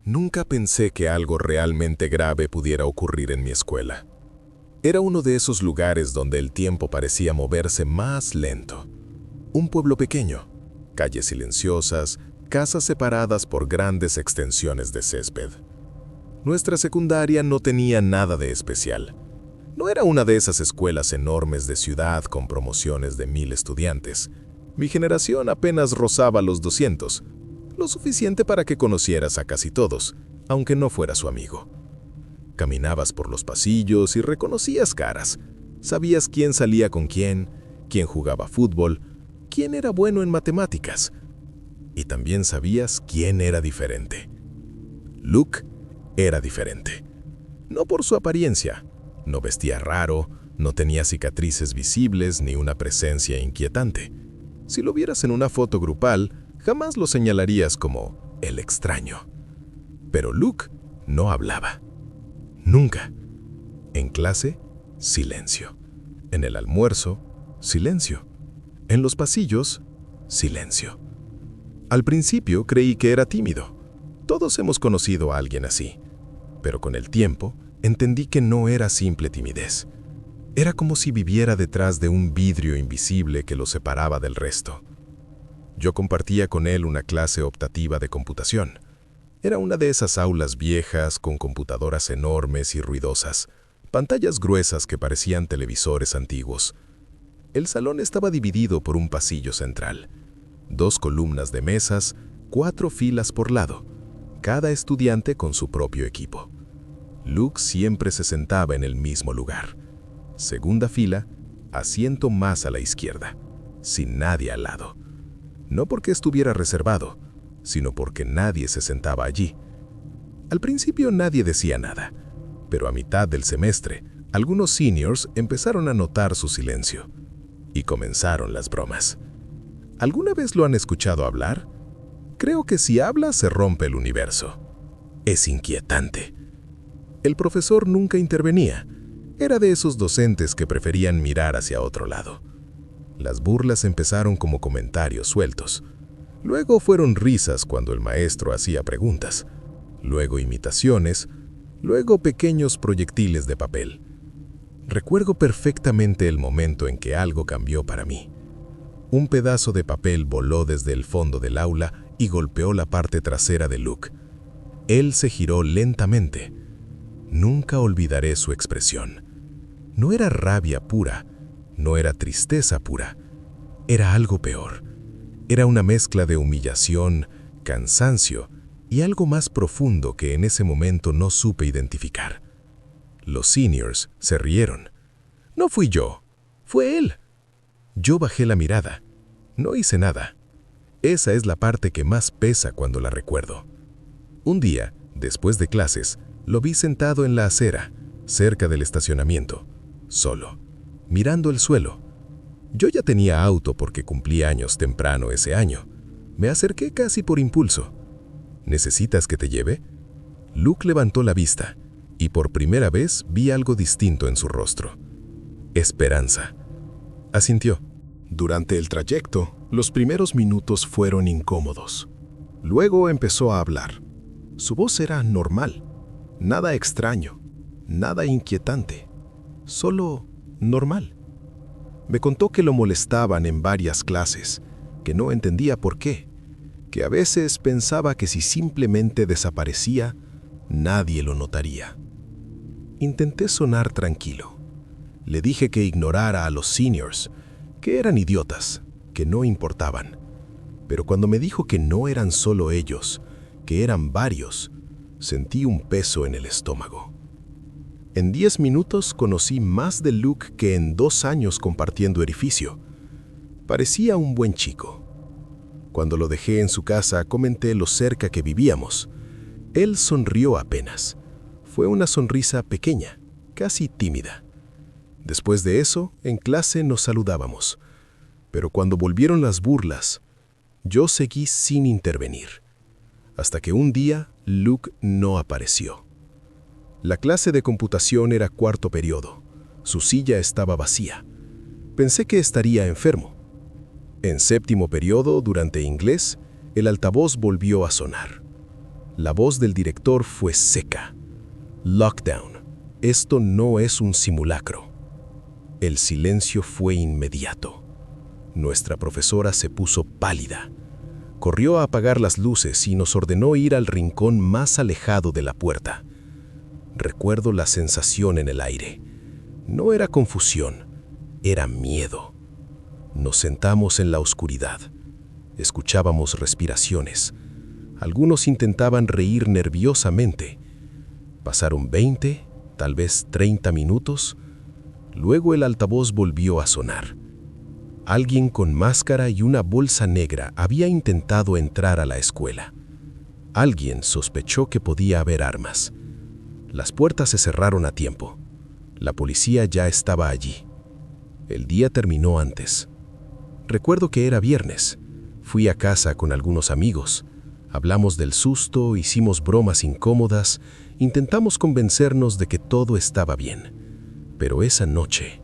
Nunca pensé que algo realmente grave pudiera ocurrir en mi escuela. Era uno de esos lugares donde el tiempo parecía moverse más lento. Un pueblo pequeño, calles silenciosas, casas separadas por grandes extensiones de césped. Nuestra secundaria no tenía nada de especial. No era una de esas escuelas enormes de ciudad con promociones de 1000 estudiantes. Mi generación apenas rozaba los 200, lo suficiente para que conocieras a casi todos, aunque no fuera su amigo. Caminabas por los pasillos y reconocías caras. Sabías quién salía con quién jugaba fútbol, quién era bueno en matemáticas. Y también sabías quién era diferente. Luke era diferente. No por su apariencia. No vestía raro, no tenía cicatrices visibles ni una presencia inquietante. Si lo vieras en una foto grupal, jamás lo señalarías como el extraño. Pero Luke no hablaba. Nunca. En clase, silencio. En el almuerzo, silencio. En los pasillos, silencio. Al principio creí que era tímido. Todos hemos conocido a alguien así. Pero con el tiempo, entendí que no era simple timidez. Era como si viviera detrás de un vidrio invisible que lo separaba del resto. Yo compartía con él una clase optativa de computación. Era una de esas aulas viejas con computadoras enormes y ruidosas, pantallas gruesas que parecían televisores antiguos. El salón estaba dividido por un pasillo central. 2 columnas de mesas, 4 filas por lado, cada estudiante con su propio equipo. Luke siempre se sentaba en el mismo lugar. Segunda fila, asiento más a la izquierda, sin nadie al lado. No porque estuviera reservado, sino porque nadie se sentaba allí. Al principio nadie decía nada, pero a mitad del semestre, algunos seniors empezaron a notar su silencio. Y comenzaron las bromas. ¿Alguna vez lo han escuchado hablar? Creo que si habla se rompe el universo. Es inquietante. El profesor nunca intervenía. Era de esos docentes que preferían mirar hacia otro lado. Las burlas empezaron como comentarios sueltos. Luego fueron risas cuando el maestro hacía preguntas. Luego imitaciones. Luego pequeños proyectiles de papel. Recuerdo perfectamente el momento en que algo cambió para mí. Un pedazo de papel voló desde el fondo del aula y golpeó la parte trasera de Luke. Él se giró lentamente. Nunca olvidaré su expresión. No era rabia pura, no era tristeza pura. Era algo peor. Era una mezcla de humillación, cansancio y algo más profundo que en ese momento no supe identificar. Los seniors se rieron. No fui yo, fue él. Yo bajé la mirada. No hice nada. Esa es la parte que más pesa cuando la recuerdo. Un día, después de clases, lo vi sentado en la acera, cerca del estacionamiento, solo, mirando el suelo. Yo ya tenía auto porque cumplí años temprano ese año. Me acerqué casi por impulso. ¿Necesitas que te lleve? Luke levantó la vista y por primera vez vi algo distinto en su rostro. Esperanza. Asintió. Durante el trayecto, los primeros minutos fueron incómodos. Luego empezó a hablar. Su voz era normal, nada extraño, nada inquietante, solo normal. Me contó que lo molestaban en varias clases, que no entendía por qué, que a veces pensaba que si simplemente desaparecía, nadie lo notaría. Intenté sonar tranquilo. Le dije que ignorara a los seniors, que eran idiotas, que no importaban. Pero cuando me dijo que no eran solo ellos, que eran varios, sentí un peso en el estómago. En 10 minutos conocí más de Luke que en 2 años compartiendo edificio. Parecía un buen chico. Cuando lo dejé en su casa, comenté lo cerca que vivíamos. Él sonrió apenas. Fue una sonrisa pequeña, casi tímida. Después de eso, en clase nos saludábamos. Pero cuando volvieron las burlas, yo seguí sin intervenir. Hasta que un día, Luke no apareció. La clase de computación era 4º periodo. Su silla estaba vacía. Pensé que estaría enfermo. En 7º periodo, durante inglés, el altavoz volvió a sonar. La voz del director fue seca. Lockdown. Esto no es un simulacro. El silencio fue inmediato. Nuestra profesora se puso pálida. Corrió a apagar las luces y nos ordenó ir al rincón más alejado de la puerta. Recuerdo la sensación en el aire. No era confusión, era miedo. Nos sentamos en la oscuridad. Escuchábamos respiraciones. Algunos intentaban reír nerviosamente. Pasaron 20, tal vez 30 minutos. Luego el altavoz volvió a sonar. Alguien con máscara y una bolsa negra había intentado entrar a la escuela. Alguien sospechó que podía haber armas. Las puertas se cerraron a tiempo. La policía ya estaba allí. El día terminó antes. Recuerdo que era viernes. Fui a casa con algunos amigos. Hablamos del susto, hicimos bromas incómodas, intentamos convencernos de que todo estaba bien. Pero esa noche,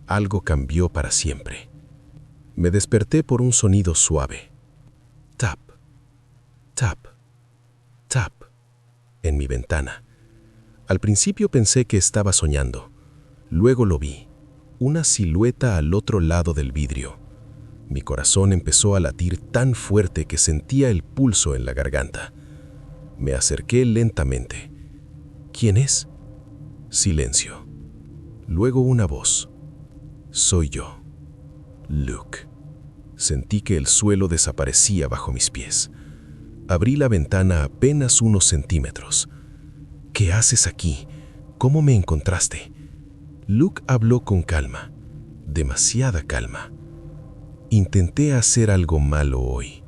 algo cambió para siempre. Me desperté por un sonido suave. Tap, tap, tap, en mi ventana. Al principio pensé que estaba soñando. Luego lo vi, una silueta al otro lado del vidrio. Mi corazón empezó a latir tan fuerte que sentía el pulso en la garganta. Me acerqué lentamente. ¿Quién es? Silencio. Luego una voz. Soy yo, Luke. Sentí que el suelo desaparecía bajo mis pies. Abrí la ventana apenas unos centímetros. ¿Qué haces aquí? ¿Cómo me encontraste? Luke habló con calma, demasiada calma. Intenté hacer algo malo hoy,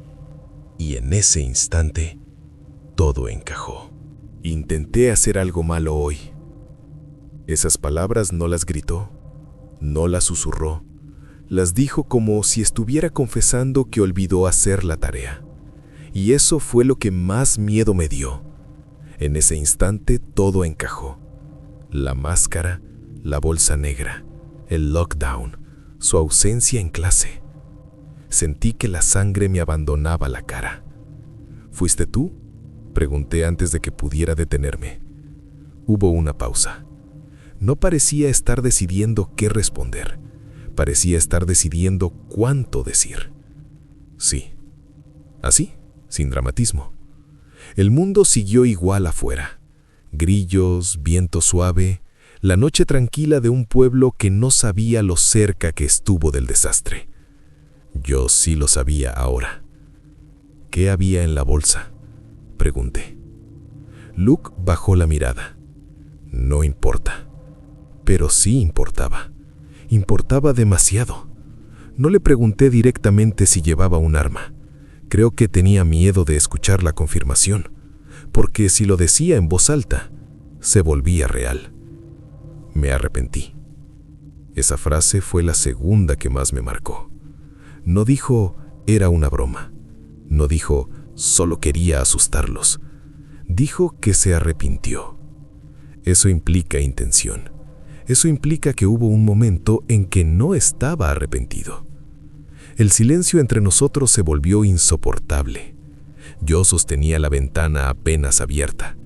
y en ese instante, todo encajó. Intenté hacer algo malo hoy. Esas palabras no las gritó, no las susurró, las dijo como si estuviera confesando que olvidó hacer la tarea. Y eso fue lo que más miedo me dio. En ese instante todo encajó. La máscara, la bolsa negra, el lockdown, su ausencia en clase. Sentí que la sangre me abandonaba la cara. ¿Fuiste tú?, pregunté antes de que pudiera detenerme. Hubo una pausa. No parecía estar decidiendo qué responder. Parecía estar decidiendo cuánto decir. Sí. Así, sin dramatismo. El mundo siguió igual afuera. Grillos, viento suave, la noche tranquila de un pueblo que no sabía lo cerca que estuvo del desastre. Yo sí lo sabía ahora. ¿Qué había en la bolsa?, pregunté. Luke bajó la mirada. No importa. Pero sí importaba. Importaba demasiado. No le pregunté directamente si llevaba un arma. Creo que tenía miedo de escuchar la confirmación, porque si lo decía en voz alta, se volvía real. Me arrepentí. Esa frase fue la segunda que más me marcó. No dijo, era una broma. No dijo, solo quería asustarlos. Dijo que se arrepintió. Eso implica intención. Eso implica que hubo un momento en que no estaba arrepentido. El silencio entre nosotros se volvió insoportable. Yo sostenía la ventana apenas abierta,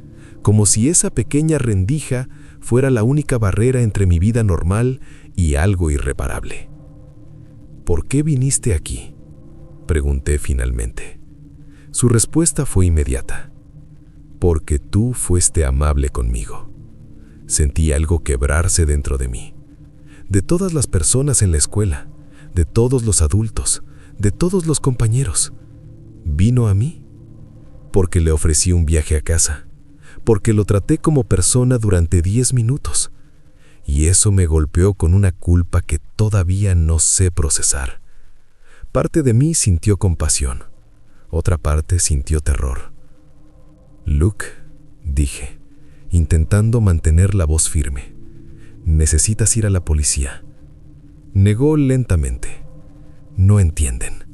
como si esa pequeña rendija fuera la única barrera entre mi vida normal y algo irreparable. ¿Por qué viniste aquí?, pregunté finalmente. Su respuesta fue inmediata. Porque tú fuiste amable conmigo. Sentí algo quebrarse dentro de mí. De todas las personas en la escuela, de todos los adultos, de todos los compañeros, ¿vino a mí? Porque le ofrecí un viaje a casa, porque lo traté como persona durante 10 minutos. Y eso me golpeó con una culpa que todavía no sé procesar. Parte de mí sintió compasión, otra parte sintió terror. Luke, dije, intentando mantener la voz firme, necesitas ir a la policía. Negó lentamente. No entienden.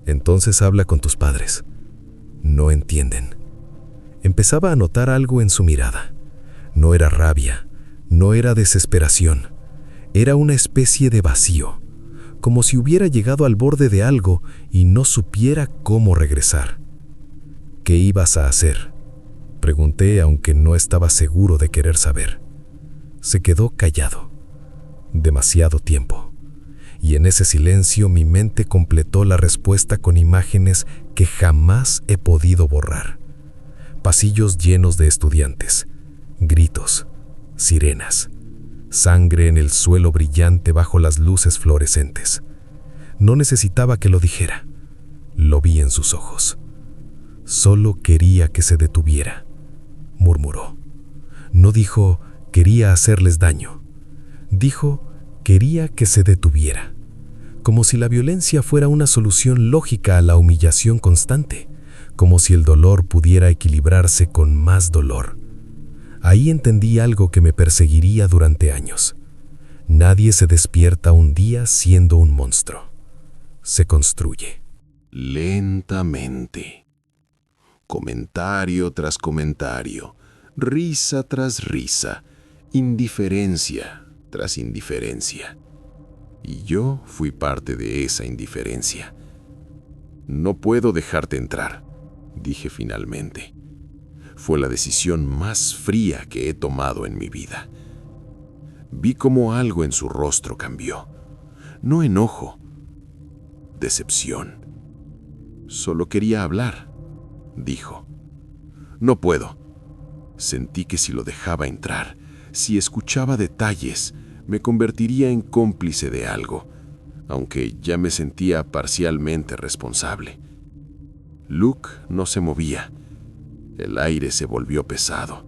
Entonces habla con tus padres. No entienden. Empezaba a notar algo en su mirada. No era rabia, no era desesperación. Era una especie de vacío, como si hubiera llegado al borde de algo y no supiera cómo regresar. ¿Qué ibas a hacer?, pregunté, aunque no estaba seguro de querer saber. Se quedó callado. Demasiado tiempo. Y en ese silencio mi mente completó la respuesta con imágenes que jamás he podido borrar. Pasillos llenos de estudiantes, gritos, sirenas, sangre en el suelo brillante bajo las luces fluorescentes. No necesitaba que lo dijera. Lo vi en sus ojos. Solo quería que se detuviera, murmuró. No dijo, quería hacerles daño. Dijo, quería que se detuviera. Como si la violencia fuera una solución lógica a la humillación constante. Como si el dolor pudiera equilibrarse con más dolor. Ahí entendí algo que me perseguiría durante años. Nadie se despierta un día siendo un monstruo. Se construye. Lentamente. Comentario tras comentario, risa tras risa, indiferencia tras indiferencia. Y yo fui parte de esa indiferencia. No puedo dejarte entrar, dije finalmente. Fue la decisión más fría que he tomado en mi vida. Vi cómo algo en su rostro cambió. No enojo, decepción. Solo quería hablar, dijo. No puedo. Sentí que si lo dejaba entrar, si escuchaba detalles, me convertiría en cómplice de algo, aunque ya me sentía parcialmente responsable. Luke no se movía. El aire se volvió pesado.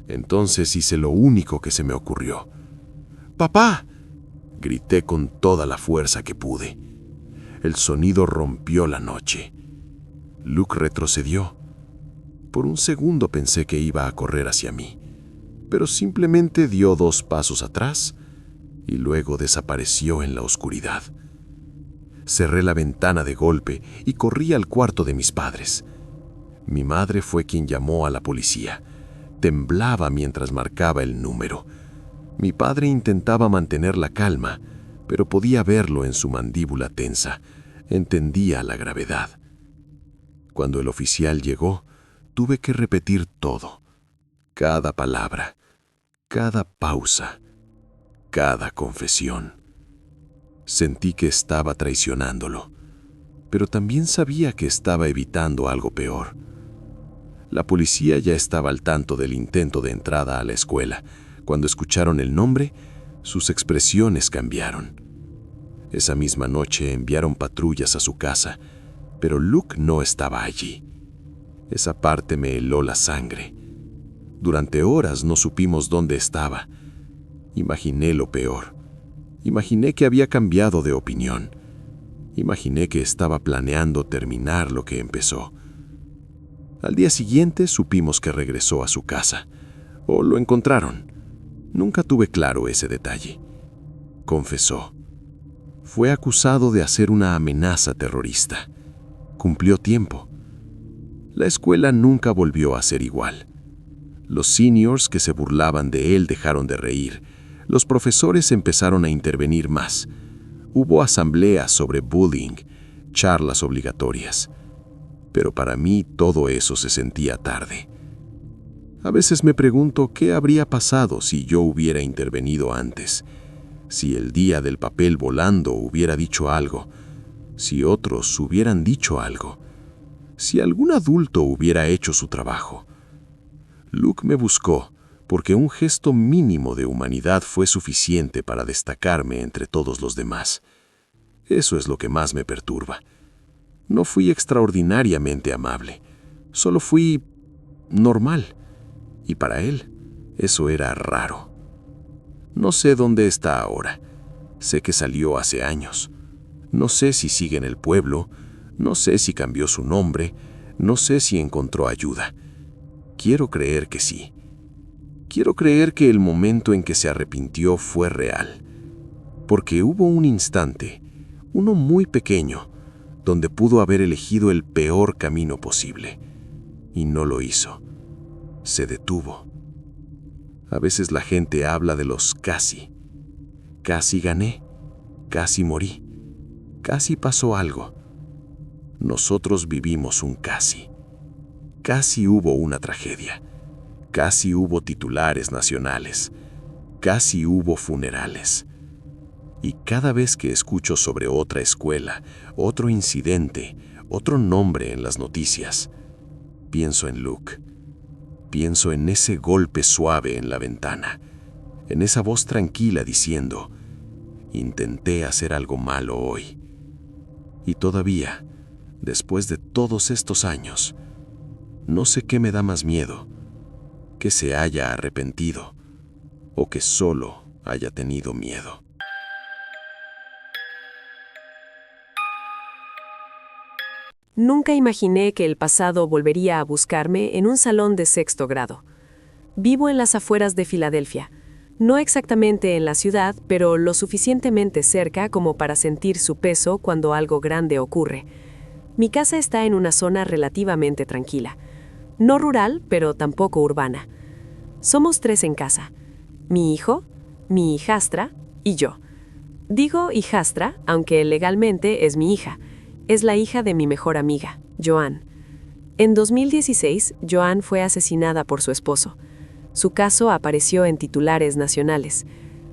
Entonces hice lo único que se me ocurrió. ¡Papá!, grité con toda la fuerza que pude. El sonido rompió la noche. Luke retrocedió. Por un segundo pensé que iba a correr hacia mí, pero simplemente dio 2 pasos atrás y luego desapareció en la oscuridad. Cerré la ventana de golpe y corrí al cuarto de mis padres. Mi madre fue quien llamó a la policía. Temblaba mientras marcaba el número. Mi padre intentaba mantener la calma, pero podía verlo en su mandíbula tensa. Entendía la gravedad. Cuando el oficial llegó, tuve que repetir todo. Cada palabra, cada pausa, cada confesión. Sentí que estaba traicionándolo, pero también sabía que estaba evitando algo peor. La policía ya estaba al tanto del intento de entrada a la escuela. Cuando escucharon el nombre, sus expresiones cambiaron. Esa misma noche enviaron patrullas a su casa, pero Luke no estaba allí. Esa parte me heló la sangre. Durante horas no supimos dónde estaba. Imaginé lo peor. Imaginé que había cambiado de opinión. Imaginé que estaba planeando terminar lo que empezó. Al día siguiente supimos que regresó a su casa. O lo encontraron. Nunca tuve claro ese detalle. Confesó. Fue acusado de hacer una amenaza terrorista. Cumplió tiempo. La escuela nunca volvió a ser igual. Los seniors que se burlaban de él dejaron de reír. Los profesores empezaron a intervenir más. Hubo asambleas sobre bullying, charlas obligatorias. Pero para mí todo eso se sentía tarde. A veces me pregunto qué habría pasado si yo hubiera intervenido antes. Si el día del papel volando hubiera dicho algo. Si otros hubieran dicho algo. Si algún adulto hubiera hecho su trabajo. Luke me buscó porque un gesto mínimo de humanidad fue suficiente para destacarme entre todos los demás. Eso es lo que más me perturba. No fui extraordinariamente amable. Solo fui normal. Y para él, eso era raro. No sé dónde está ahora. Sé que salió hace años. No sé si sigue en el pueblo. No sé si cambió su nombre. No sé si encontró ayuda. Quiero creer que sí. Quiero creer que el momento en que se arrepintió fue real. Porque hubo un instante, uno muy pequeño, donde pudo haber elegido el peor camino posible. Y no lo hizo. Se detuvo. A veces la gente habla de los casi. Casi gané. Casi morí. Casi pasó algo. Nosotros vivimos un casi. Casi hubo una tragedia. Casi hubo titulares nacionales. Casi hubo funerales. Y cada vez que escucho sobre otra escuela, otro incidente, otro nombre en las noticias, pienso en Luke. Pienso en ese golpe suave en la ventana, en esa voz tranquila diciendo, intenté hacer algo malo hoy. Y todavía, después de todos estos años, no sé qué me da más miedo, que se haya arrepentido o que solo haya tenido miedo. Nunca imaginé que el pasado volvería a buscarme en un salón de sexto grado. Vivo en las afueras de Filadelfia, no exactamente en la ciudad, pero lo suficientemente cerca como para sentir su peso cuando algo grande ocurre. Mi casa está en una zona relativamente tranquila. No rural, pero tampoco urbana. Somos 3 en casa: mi hijo, mi hijastra y yo. Digo hijastra, aunque legalmente es mi hija. Es la hija de mi mejor amiga, Joan. En 2016, Joan fue asesinada por su esposo. Su caso apareció en titulares nacionales.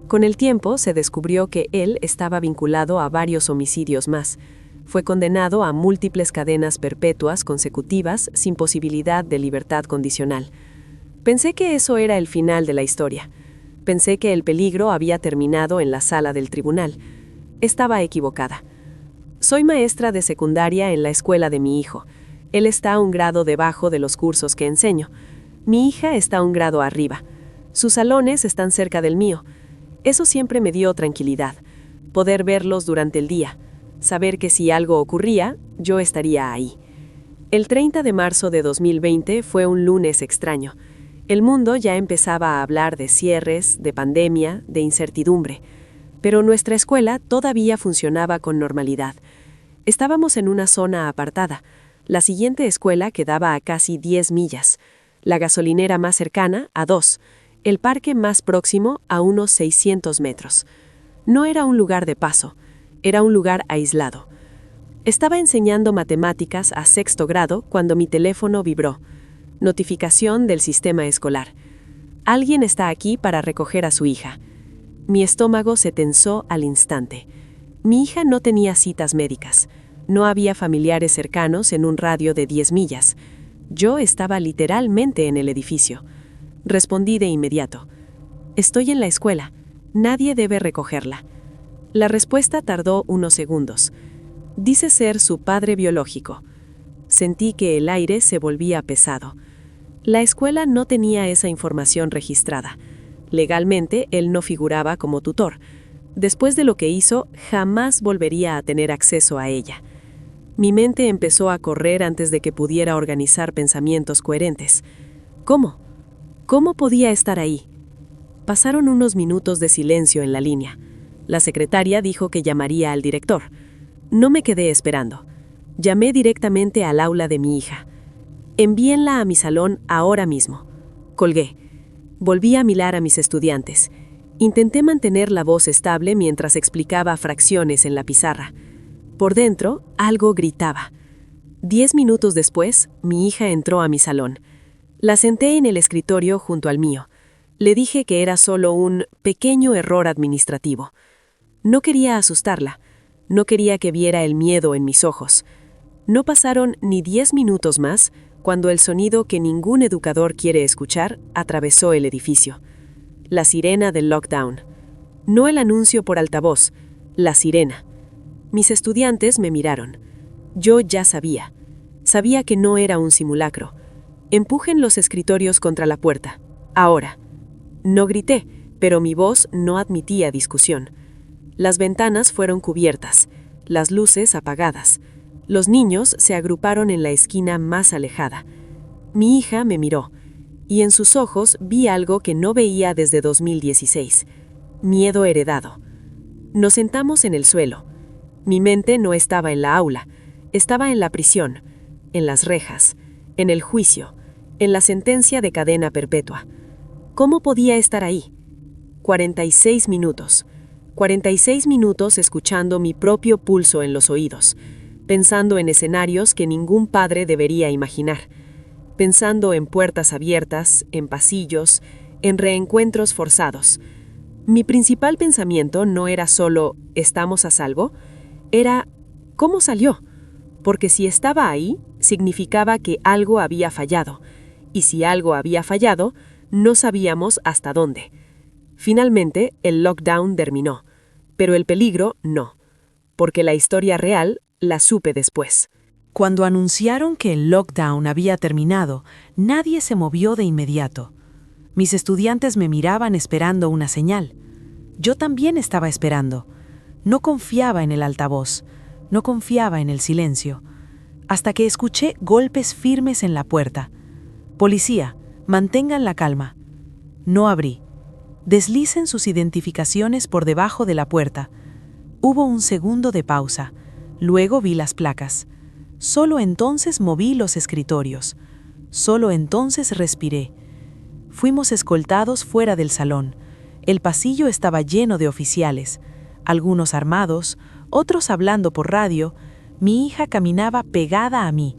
Con el tiempo se descubrió que él estaba vinculado a varios homicidios más. Fue condenado a múltiples cadenas perpetuas consecutivas sin posibilidad de libertad condicional. Pensé que eso era el final de la historia. Pensé que el peligro había terminado en la sala del tribunal. Estaba equivocada. Soy maestra de secundaria en la escuela de mi hijo. Él está un grado debajo de los cursos que enseño. Mi hija está un grado arriba. Sus salones están cerca del mío. Eso siempre me dio tranquilidad. Poder verlos durante el día. Saber que si algo ocurría, yo estaría ahí. El 30 de marzo de 2020 fue un lunes extraño. El mundo ya empezaba a hablar de cierres, de pandemia, de incertidumbre. Pero nuestra escuela todavía funcionaba con normalidad. Estábamos en una zona apartada. La siguiente escuela quedaba a casi 10 millas. La gasolinera más cercana a 2. El parque más próximo a unos 600 metros. No era un lugar de paso. Era un lugar aislado. Estaba enseñando matemáticas a 6º grado cuando mi teléfono vibró. Notificación del sistema escolar. Alguien está aquí para recoger a su hija. Mi estómago se tensó al instante. Mi hija no tenía citas médicas. No había familiares cercanos en un radio de 10 millas. Yo estaba literalmente en el edificio. Respondí de inmediato. Estoy en la escuela. Nadie debe recogerla. La respuesta tardó unos segundos. Dice ser su padre biológico. Sentí que el aire se volvía pesado. La escuela no tenía esa información registrada. Legalmente, él no figuraba como tutor. Después de lo que hizo, jamás volvería a tener acceso a ella. Mi mente empezó a correr antes de que pudiera organizar pensamientos coherentes. ¿Cómo? ¿Cómo podía estar ahí? Pasaron unos minutos de silencio en la línea. La secretaria dijo que llamaría al director. No me quedé esperando. Llamé directamente al aula de mi hija. Envíenla a mi salón ahora mismo. Colgué. Volví a mirar a mis estudiantes. Intenté mantener la voz estable mientras explicaba fracciones en la pizarra. Por dentro, algo gritaba. 10 minutos después, mi hija entró a mi salón. La senté en el escritorio junto al mío. Le dije que era solo un pequeño error administrativo. No quería asustarla. No quería que viera el miedo en mis ojos. No pasaron ni 10 minutos más cuando el sonido que ningún educador quiere escuchar atravesó el edificio. La sirena del lockdown. No el anuncio por altavoz, la sirena. Mis estudiantes me miraron. Yo ya sabía. Sabía que no era un simulacro. Empujen los escritorios contra la puerta. Ahora. No grité, pero mi voz no admitía discusión. Las ventanas fueron cubiertas, las luces apagadas. Los niños se agruparon en la esquina más alejada. Mi hija me miró, y en sus ojos vi algo que no veía desde 2016. Miedo heredado. Nos sentamos en el suelo. Mi mente no estaba en la aula, estaba en la prisión, en las rejas, en el juicio, en la sentencia de cadena perpetua. ¿Cómo podía estar ahí? 46 minutos. 46 minutos escuchando mi propio pulso en los oídos, pensando en escenarios que ningún padre debería imaginar. pensando en puertas abiertas, en pasillos, en reencuentros forzados. Mi principal pensamiento no era solo ¿estamos a salvo? Era ¿cómo salió? Porque si estaba ahí, significaba que algo había fallado, y si algo había fallado, no sabíamos hasta dónde. Finalmente, el lockdown terminó, pero el peligro no, porque la historia real la supe después. Cuando anunciaron que el lockdown había terminado, nadie se movió de inmediato. Mis estudiantes me miraban esperando una señal. Yo también estaba esperando. No confiaba en el altavoz, no confiaba en el silencio, hasta que escuché golpes firmes en la puerta. «Policía, mantengan la calma». No abrí. Deslicen sus identificaciones por debajo de la puerta. Hubo un segundo de pausa. Luego vi las placas. Solo entonces moví los escritorios. Solo entonces respiré. Fuimos escoltados fuera del salón. El pasillo estaba lleno de oficiales, algunos armados, otros hablando por radio. Mi hija caminaba pegada a mí.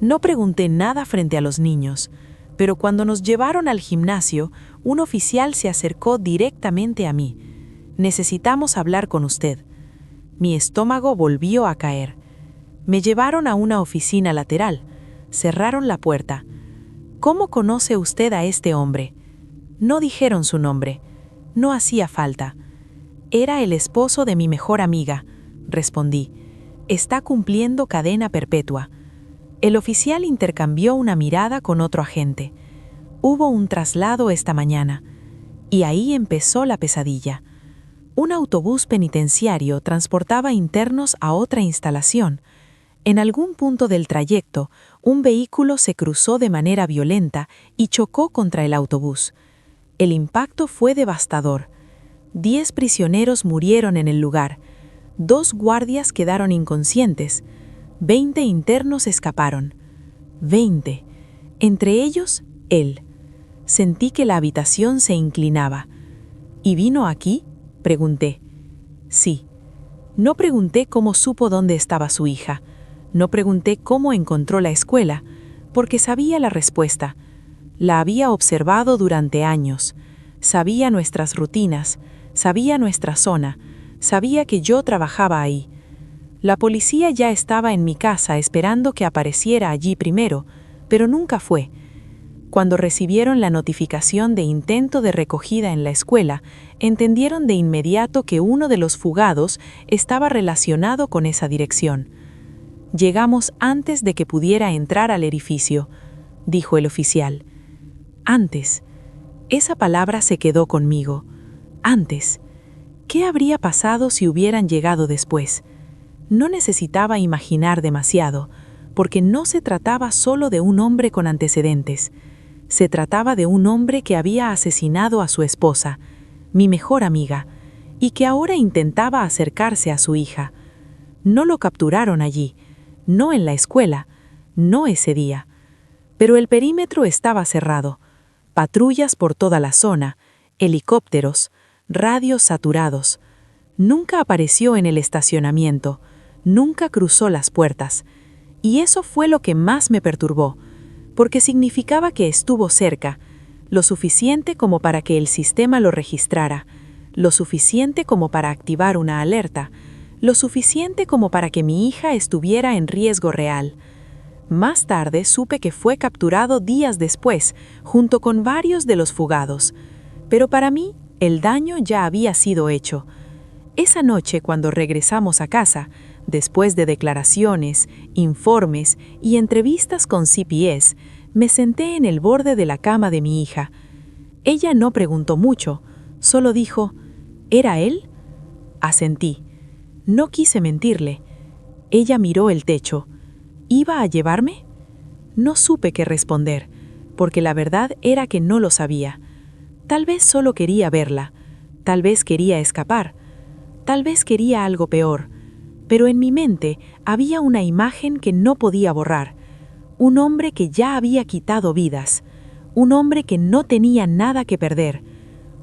No pregunté nada frente a los niños, pero cuando nos llevaron al gimnasio, un oficial se acercó directamente a mí. «Necesitamos hablar con usted». Mi estómago volvió a caer. Me llevaron a una oficina lateral. Cerraron la puerta. «¿Cómo conoce usted a este hombre?» No dijeron su nombre. No hacía falta. «Era el esposo de mi mejor amiga», respondí. «Está cumpliendo cadena perpetua». El oficial intercambió una mirada con otro agente. Hubo un traslado esta mañana. Y ahí empezó la pesadilla. Un autobús penitenciario transportaba internos a otra instalación. En algún punto del trayecto, un vehículo se cruzó de manera violenta y chocó contra el autobús. El impacto fue devastador. 10 prisioneros murieron en el lugar. 2 guardias quedaron inconscientes. 20 internos escaparon. 20. Entre ellos, él. Sentí que la habitación se inclinaba. ¿Y vino aquí?, pregunté. Sí. No pregunté cómo supo dónde estaba su hija. No pregunté cómo encontró la escuela, porque sabía la respuesta. La había observado durante años. Sabía nuestras rutinas, sabía nuestra zona, sabía que yo trabajaba ahí. La policía ya estaba en mi casa esperando que apareciera allí primero, pero nunca fue. Cuando recibieron la notificación de intento de recogida en la escuela, entendieron de inmediato que uno de los fugados estaba relacionado con esa dirección. «Llegamos antes de que pudiera entrar al edificio», dijo el oficial. «Antes». Esa palabra se quedó conmigo. Antes. ¿Qué habría pasado si hubieran llegado después? No necesitaba imaginar demasiado, porque no se trataba solo de un hombre con antecedentes. Se trataba de un hombre que había asesinado a su esposa, mi mejor amiga, y que ahora intentaba acercarse a su hija. No lo capturaron allí, no en la escuela, no ese día. Pero el perímetro estaba cerrado. Patrullas por toda la zona, helicópteros, radios saturados. Nunca apareció en el estacionamiento, nunca cruzó las puertas. Y eso fue lo que más me perturbó, porque significaba que estuvo cerca, lo suficiente como para que el sistema lo registrara, lo suficiente como para activar una alerta, lo suficiente como para que mi hija estuviera en riesgo real. Más tarde supe que fue capturado días después, junto con varios de los fugados. Pero para mí, el daño ya había sido hecho. Esa noche, cuando regresamos a casa, después de declaraciones, informes y entrevistas con CPS, me senté en el borde de la cama de mi hija. Ella no preguntó mucho, solo dijo, ¿era él? Asentí. No quise mentirle. Ella miró el techo. ¿Iba a llevarme? No supe qué responder, porque la verdad era que no lo sabía. Tal vez solo quería verla, tal vez quería escapar, tal vez quería algo peor, pero en mi mente había una imagen que no podía borrar. Un hombre que ya había quitado vidas, un hombre que no tenía nada que perder,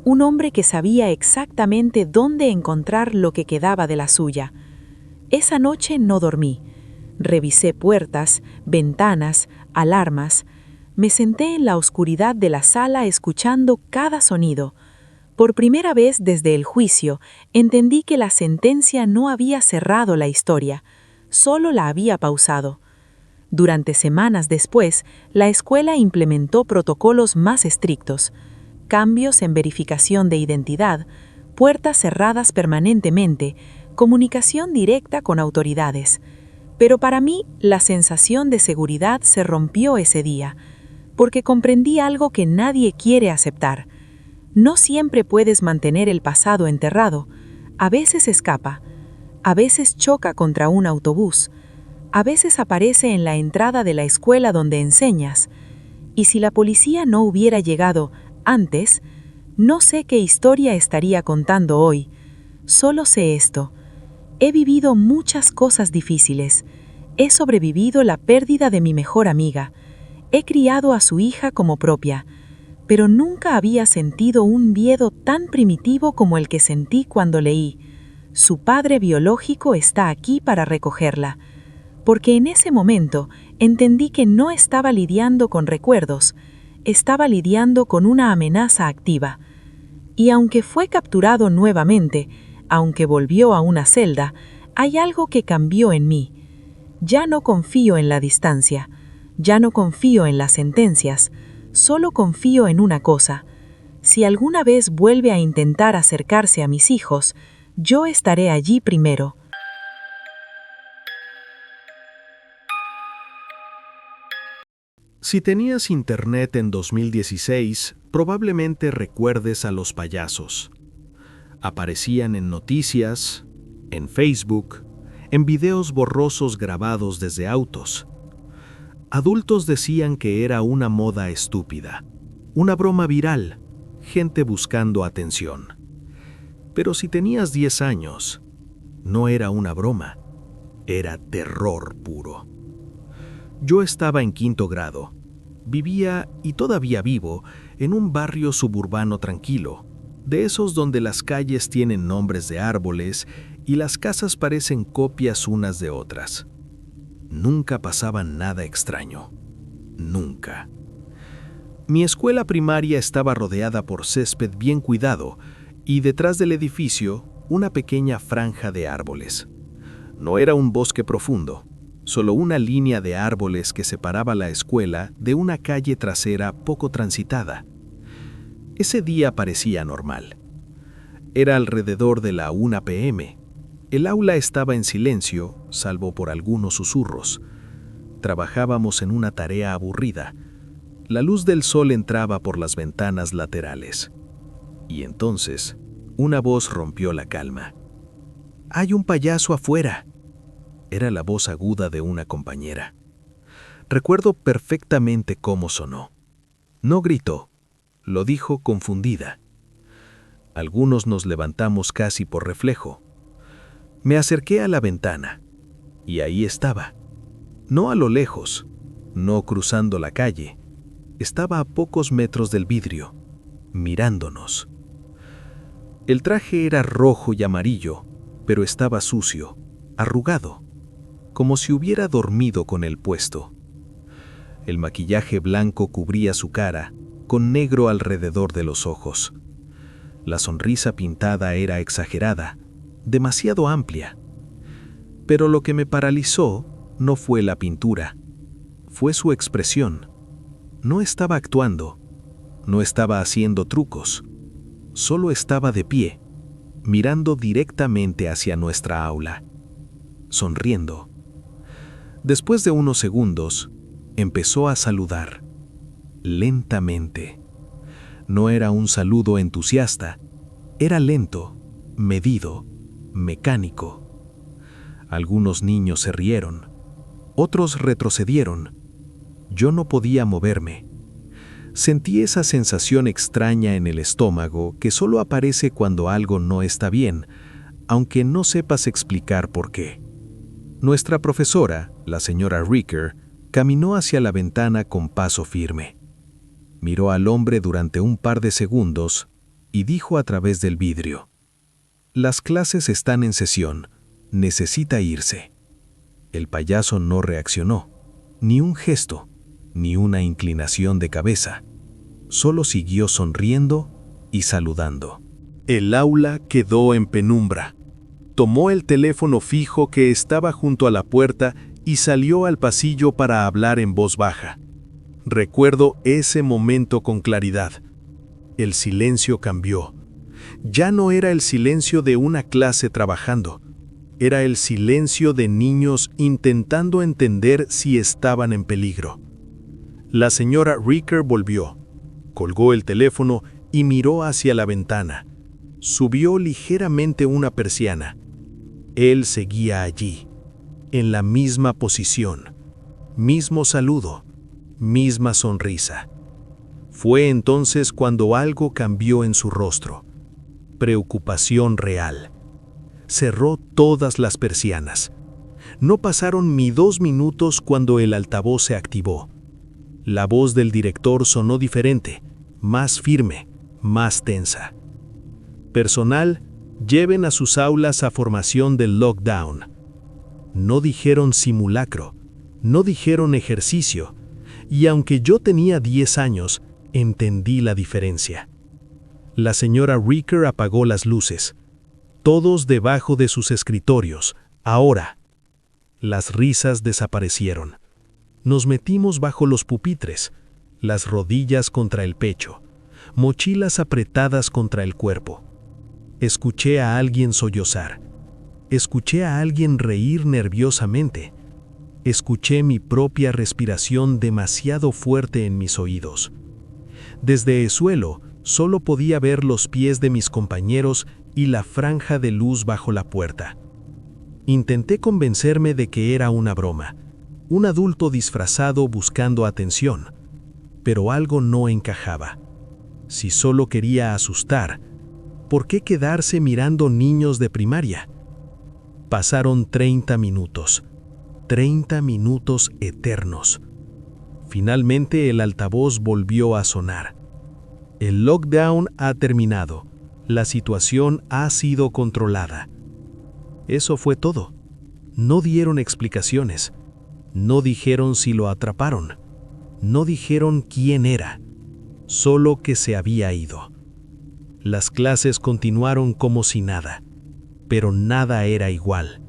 un hombre que sabía exactamente dónde encontrar lo que quedaba de la suya. Esa noche no dormí. Revisé puertas, ventanas, alarmas. Me senté en la oscuridad de la sala escuchando cada sonido. Por primera vez desde el juicio, entendí que la sentencia no había cerrado la historia, solo la había pausado. Durante semanas después, la escuela implementó protocolos más estrictos, cambios en verificación de identidad, puertas cerradas permanentemente, comunicación directa con autoridades. Pero para mí, la sensación de seguridad se rompió ese día, porque comprendí algo que nadie quiere aceptar. No siempre puedes mantener el pasado enterrado. A veces escapa, a veces choca contra un autobús, a veces aparece en la entrada de la escuela donde enseñas. Y si la policía no hubiera llegado antes, no sé qué historia estaría contando hoy. Solo sé esto. He vivido muchas cosas difíciles. He sobrevivido la pérdida de mi mejor amiga. He criado a su hija como propia. Pero nunca había sentido un miedo tan primitivo como el que sentí cuando leí: su padre biológico está aquí para recogerla. Porque en ese momento entendí que no estaba lidiando con recuerdos, estaba lidiando con una amenaza activa. Y aunque fue capturado nuevamente, aunque volvió a una celda, hay algo que cambió en mí. Ya no confío en la distancia, ya no confío en las sentencias, solo confío en una cosa: si alguna vez vuelve a intentar acercarse a mis hijos, yo estaré allí primero. Si tenías internet en 2016, probablemente recuerdes a los payasos. Aparecían en noticias, en Facebook, en videos borrosos grabados desde autos. Adultos decían que era una moda estúpida, una broma viral, gente buscando atención. Pero si tenías 10 años, no era una broma, era terror puro. Yo estaba en 5º grado. Vivía, y todavía vivo, en un barrio suburbano tranquilo, de esos donde las calles tienen nombres de árboles y las casas parecen copias unas de otras. Nunca pasaba nada extraño. Nunca. Mi escuela primaria estaba rodeada por césped bien cuidado y detrás del edificio una pequeña franja de árboles. No era un bosque profundo, solo una línea de árboles que separaba la escuela de una calle trasera poco transitada. Ese día parecía normal. Era alrededor de la 1 p.m. El aula estaba en silencio, salvo por algunos susurros. Trabajábamos en una tarea aburrida. La luz del sol entraba por las ventanas laterales. Y entonces, una voz rompió la calma. «¡Hay un payaso afuera!» Era la voz aguda de una compañera. Recuerdo perfectamente cómo sonó. No gritó, lo dijo confundida. Algunos nos levantamos casi por reflejo. Me acerqué a la ventana, y ahí estaba. No a lo lejos, no cruzando la calle. Estaba a pocos metros del vidrio, mirándonos. El traje era rojo y amarillo, pero estaba sucio, arrugado, como si hubiera dormido con él puesto. El maquillaje blanco cubría su cara, con negro alrededor de los ojos. La sonrisa pintada era exagerada, demasiado amplia. Pero lo que me paralizó no fue la pintura, fue su expresión. No estaba actuando, no estaba haciendo trucos, solo estaba de pie, mirando directamente hacia nuestra aula, sonriendo. Después de unos segundos, empezó a saludar, lentamente. No era un saludo entusiasta, era lento, medido, mecánico. Algunos niños se rieron, otros retrocedieron. Yo no podía moverme. Sentí esa sensación extraña en el estómago que solo aparece cuando algo no está bien, aunque no sepas explicar por qué. Nuestra profesora, la señora Ricker, caminó hacia la ventana con paso firme. Miró al hombre durante un par de segundos y dijo a través del vidrio: «Las clases están en sesión, necesita irse». El payaso no reaccionó, ni un gesto, ni una inclinación de cabeza. Solo siguió sonriendo y saludando. El aula quedó en penumbra. Tomó el teléfono fijo que estaba junto a la puerta y salió al pasillo para hablar en voz baja. Recuerdo ese momento con claridad. El silencio cambió. Ya no era el silencio de una clase trabajando. Era el silencio de niños intentando entender si estaban en peligro. La señora Ricker volvió, colgó el teléfono y miró hacia la ventana. Subió ligeramente una persiana. Él seguía allí, en la misma posición, mismo saludo, misma sonrisa. Fue entonces cuando algo cambió en su rostro. Preocupación real. Cerró todas las persianas. No pasaron ni 2 minutos cuando el altavoz se activó. La voz del director sonó diferente, más firme, más tensa. Personal, lleven a sus aulas a formación del lockdown. No dijeron simulacro, no dijeron ejercicio, y aunque yo tenía 10 años, entendí la diferencia. La señora Ricker apagó las luces. Todos debajo de sus escritorios, ahora. Las risas desaparecieron. Nos metimos bajo los pupitres, las rodillas contra el pecho, mochilas apretadas contra el cuerpo. Escuché a alguien sollozar. Escuché a alguien reír nerviosamente. Escuché mi propia respiración demasiado fuerte en mis oídos. Desde el suelo, solo podía ver los pies de mis compañeros y la franja de luz bajo la puerta. Intenté convencerme de que era una broma, un adulto disfrazado buscando atención, pero algo no encajaba. Si solo quería asustar, ¿por qué quedarse mirando niños de primaria? Pasaron 30 minutos eternos. Finalmente el altavoz volvió a sonar. El lockdown ha terminado. La situación ha sido controlada. Eso fue todo. No dieron explicaciones. No dijeron si lo atraparon. No dijeron quién era. Solo que se había ido. Las clases continuaron como si nada. Pero nada era igual.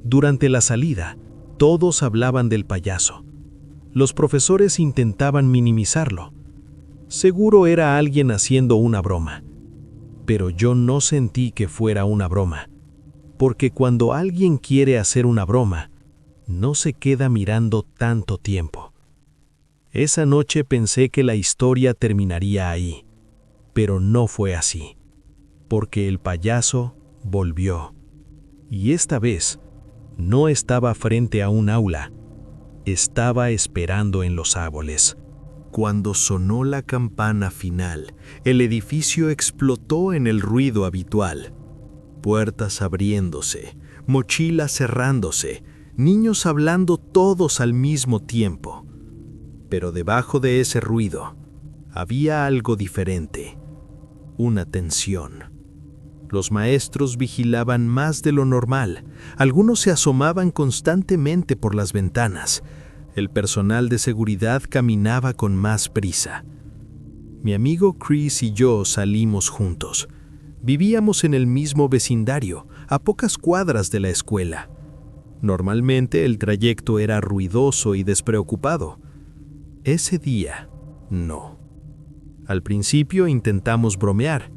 Durante la salida, todos hablaban del payaso. Los profesores intentaban minimizarlo. Seguro era alguien haciendo una broma. Pero yo no sentí que fuera una broma. Porque cuando alguien quiere hacer una broma, no se queda mirando tanto tiempo. Esa noche pensé que la historia terminaría ahí. Pero no fue así. Porque el payaso volvió. Y esta vez, no estaba frente a un aula. Estaba esperando en los árboles. Cuando sonó la campana final, el edificio explotó en el ruido habitual. Puertas abriéndose, mochilas cerrándose, niños hablando todos al mismo tiempo. Pero debajo de ese ruido, había algo diferente. Una tensión. Los maestros vigilaban más de lo normal. Algunos se asomaban constantemente por las ventanas. El personal de seguridad caminaba con más prisa. Mi amigo Chris y yo salimos juntos. Vivíamos en el mismo vecindario, a pocas cuadras de la escuela. Normalmente el trayecto era ruidoso y despreocupado. Ese día, no. Al principio intentamos bromear.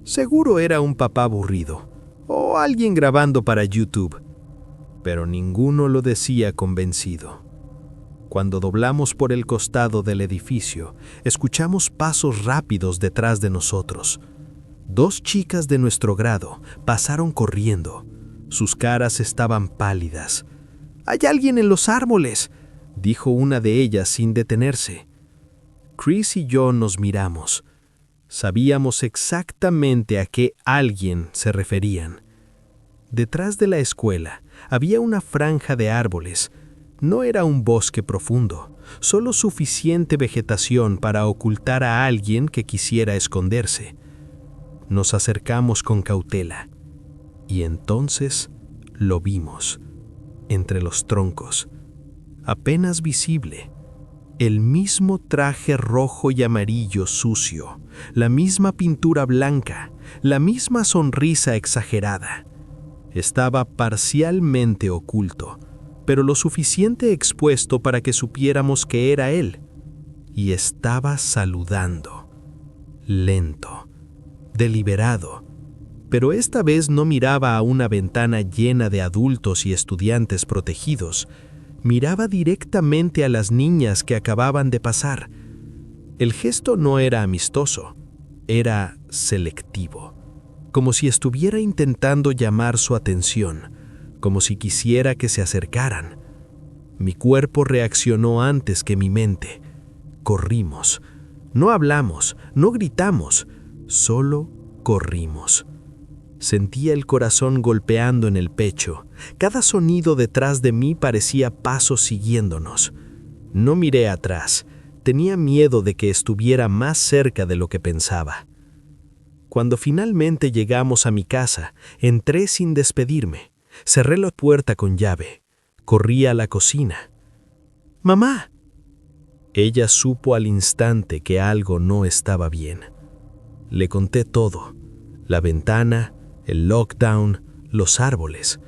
Seguro era un papá aburrido, o alguien grabando para YouTube. Pero ninguno lo decía convencido. Cuando doblamos por el costado del edificio, escuchamos pasos rápidos detrás de nosotros. 2 chicas de nuestro grado pasaron corriendo. Sus caras estaban pálidas. «¡Hay alguien en los árboles!», dijo una de ellas sin detenerse. Chris y yo nos miramos. Sabíamos exactamente a qué alguien se referían. Detrás de la escuela había una franja de árboles. No era un bosque profundo, solo suficiente vegetación para ocultar a alguien que quisiera esconderse. Nos acercamos con cautela, y entonces lo vimos, entre los troncos, apenas visible, El mismo traje rojo y amarillo sucio, la misma pintura blanca, la misma sonrisa exagerada. Estaba parcialmente oculto, pero lo suficiente expuesto para que supiéramos que era él. Y estaba saludando. Lento, deliberado, pero esta vez no miraba a una ventana llena de adultos y estudiantes protegidos. Miraba directamente a las niñas que acababan de pasar. El gesto no era amistoso, era selectivo, como si estuviera intentando llamar su atención, como si quisiera que se acercaran. Mi cuerpo reaccionó antes que mi mente. Corrimos. No hablamos, no gritamos, solo corrimos. Sentía el corazón golpeando en el pecho. Cada sonido detrás de mí parecía pasos siguiéndonos. No miré atrás. Tenía miedo de que estuviera más cerca de lo que pensaba. Cuando finalmente llegamos a mi casa, entré sin despedirme. Cerré la puerta con llave. Corrí a la cocina. ¡Mamá! Ella supo al instante que algo no estaba bien. Le conté todo. La ventana, el lockdown, los árboles.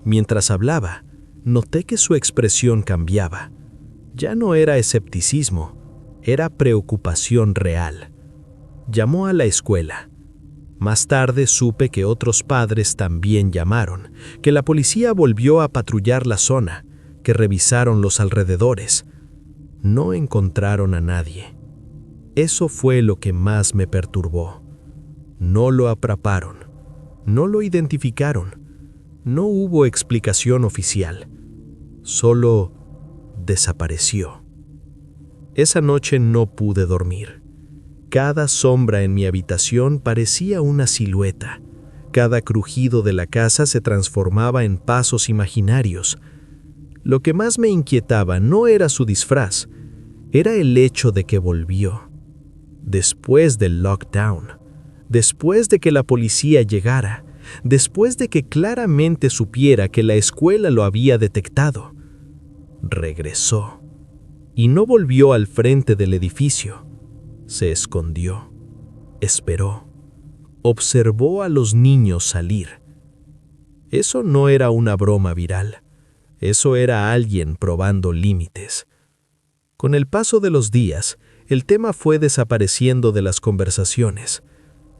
Mientras hablaba, noté que su expresión cambiaba. Ya no era escepticismo, era preocupación real. Llamó a la escuela. Más tarde supe que otros padres también llamaron, que la policía volvió a patrullar la zona, que revisaron los alrededores. No encontraron a nadie. Eso fue lo que más me perturbó. No lo atraparon. No lo identificaron. No hubo explicación oficial. Solo desapareció. Esa noche no pude dormir. Cada sombra en mi habitación parecía una silueta. Cada crujido de la casa se transformaba en pasos imaginarios. Lo que más me inquietaba no era su disfraz, era el hecho de que volvió. Después del lockdown, después de que la policía llegara, después de que claramente supiera que la escuela lo había detectado, regresó y no volvió al frente del edificio. Se escondió, esperó, observó a los niños salir. Eso no era una broma viral, eso era alguien probando límites. Con el paso de los días, el tema fue desapareciendo de las conversaciones.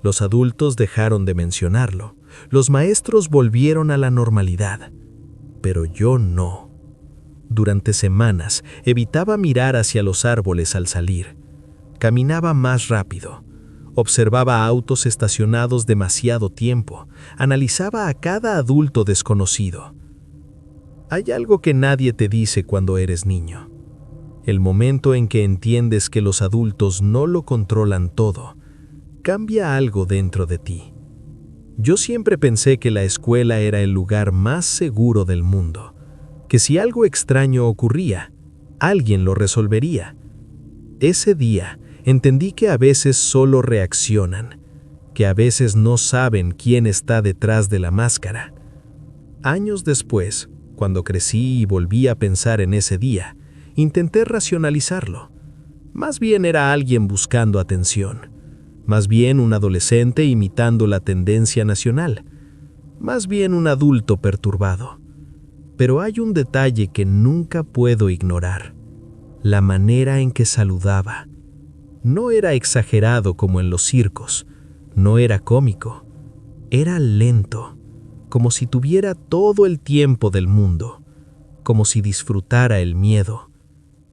Los adultos dejaron de mencionarlo, los maestros volvieron a la normalidad, pero yo no. Durante semanas evitaba mirar hacia los árboles al salir. Caminaba más rápido. Observaba autos estacionados demasiado tiempo. Analizaba a cada adulto desconocido. Hay algo que nadie te dice cuando eres niño. El momento en que entiendes que los adultos no lo controlan todo, cambia algo dentro de ti. Yo siempre pensé que la escuela era el lugar más seguro del mundo, que si algo extraño ocurría, alguien lo resolvería. Ese día entendí que a veces solo reaccionan, que a veces no saben quién está detrás de la máscara. Años después, cuando crecí y volví a pensar en ese día, intenté racionalizarlo. Más bien era alguien buscando atención. Más bien un adolescente imitando la tendencia nacional. Más bien un adulto perturbado. Pero hay un detalle que nunca puedo ignorar. La manera en que saludaba. No era exagerado como en los circos. No era cómico. Era lento. Como si tuviera todo el tiempo del mundo. Como si disfrutara el miedo.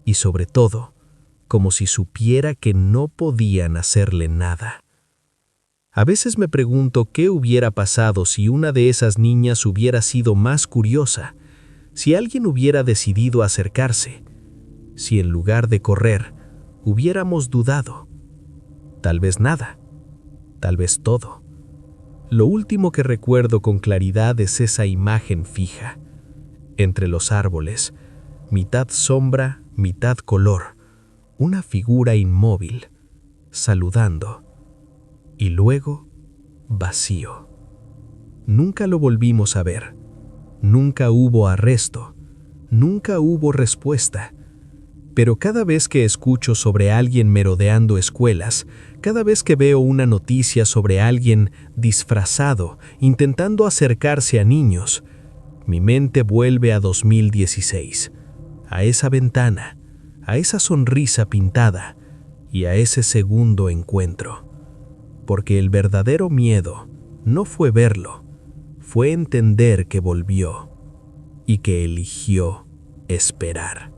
Y sobre todo, como si supiera que no podían hacerle nada. A veces me pregunto qué hubiera pasado si una de esas niñas hubiera sido más curiosa, si alguien hubiera decidido acercarse, si en lugar de correr, hubiéramos dudado. Tal vez nada, tal vez todo. Lo último que recuerdo con claridad es esa imagen fija, entre los árboles, mitad sombra, mitad color, una figura inmóvil, saludando, y luego vacío. Nunca lo volvimos a ver, nunca hubo arresto, nunca hubo respuesta. Pero cada vez que escucho sobre alguien merodeando escuelas, cada vez que veo una noticia sobre alguien disfrazado intentando acercarse a niños, mi mente vuelve a 2016, a esa ventana, a esa sonrisa pintada y a ese segundo encuentro. Porque el verdadero miedo no fue verlo, fue entender que volvió y que eligió esperar.